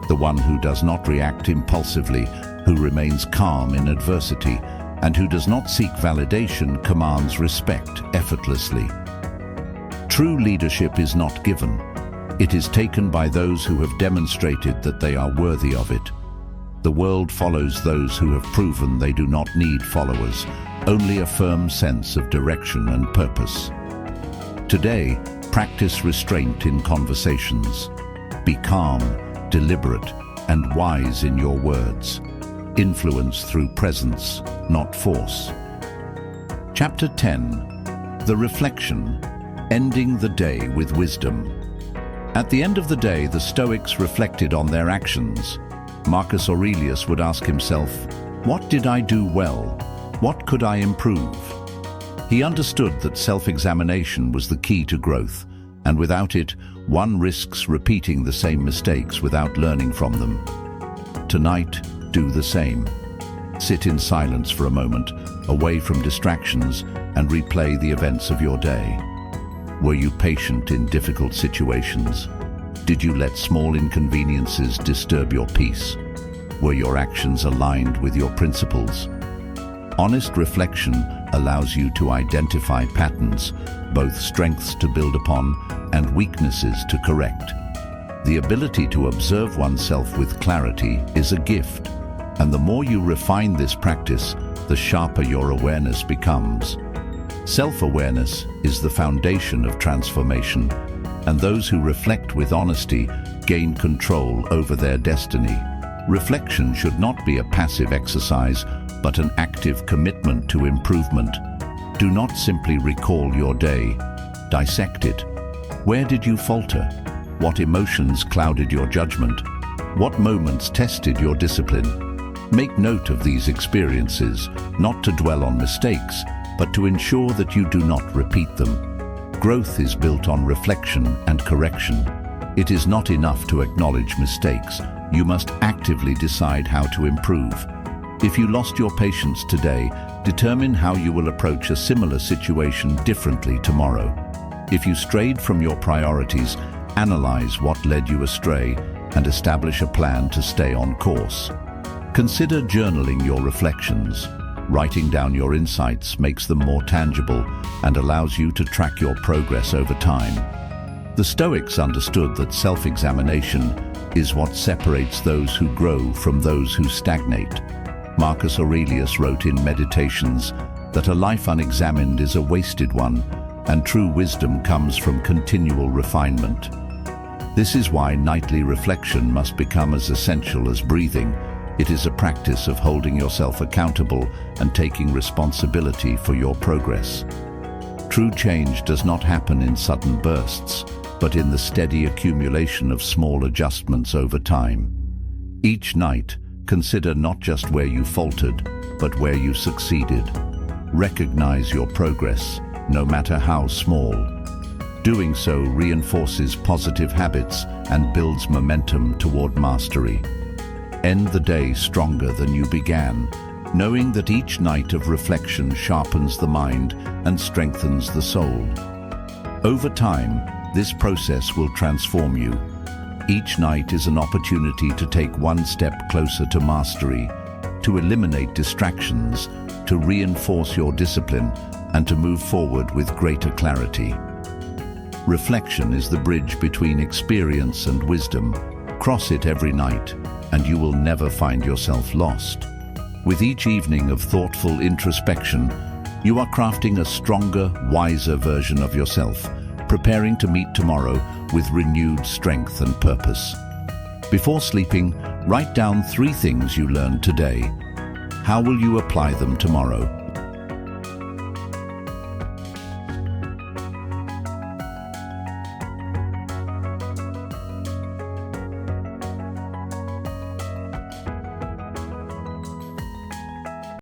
Speaker 1: The one who does not react impulsively, who remains calm in adversity, and who does not seek validation commands respect effortlessly. True leadership is not given. It is taken by those who have demonstrated that they are worthy of it. The world follows those who have proven they do not need followers, only a firm sense of direction and purpose. Today, practice restraint in conversations. Be calm, deliberate, and wise in your words. Influence through presence, not force. Chapter 10. The Reflection, Ending the Day with Wisdom. At the end of the day, the Stoics reflected on their actions. Marcus Aurelius would ask himself, "What did I do well? What could I improve?" He understood that self-examination was the key to growth, and without it, one risks repeating the same mistakes without learning from them. Tonight, do the same. Sit in silence for a moment, away from distractions, and replay the events of your day. Were you patient in difficult situations? Did you let small inconveniences disturb your peace? Were your actions aligned with your principles? Honest reflection allows you to identify patterns, both strengths to build upon and weaknesses to correct. The ability to observe oneself with clarity is a gift, and the more you refine this practice, the sharper your awareness becomes. Self-awareness is the foundation of transformation, and those who reflect with honesty gain control over their destiny. Reflection should not be a passive exercise, but an active commitment to improvement. Do not simply recall your day. Dissect it. Where did you falter? What emotions clouded your judgment? What moments tested your discipline? Make note of these experiences, not to dwell on mistakes, but to ensure that you do not repeat them. Growth is built on reflection and correction. It is not enough to acknowledge mistakes. You must actively decide how to improve. If you lost your patience today, determine how you will approach a similar situation differently tomorrow. If you strayed from your priorities, analyze what led you astray and establish a plan to stay on course. Consider journaling your reflections. Writing down your insights makes them more tangible and allows you to track your progress over time. The Stoics understood that self-examination is what separates those who grow from those who stagnate. Marcus Aurelius wrote in Meditations that a life unexamined is a wasted one, and true wisdom comes from continual refinement. This is why nightly reflection must become as essential as breathing. It is a practice of holding yourself accountable and taking responsibility for your progress. True change does not happen in sudden bursts, but in the steady accumulation of small adjustments over time. Each night, consider not just where you faltered, but where you succeeded. Recognize your progress, no matter how small. Doing so reinforces positive habits and builds momentum toward mastery. End the day stronger than you began, knowing that each night of reflection sharpens the mind and strengthens the soul. Over time, this process will transform you. Each night is an opportunity to take one step closer to mastery, to eliminate distractions, to reinforce your discipline, and to move forward with greater clarity. Reflection is the bridge between experience and wisdom. Cross it every night, and you will never find yourself lost. With each evening of thoughtful introspection, you are crafting a stronger, wiser version of yourself, preparing to meet tomorrow with renewed strength and purpose. Before sleeping, write down 3 things you learned today. How will you apply them tomorrow?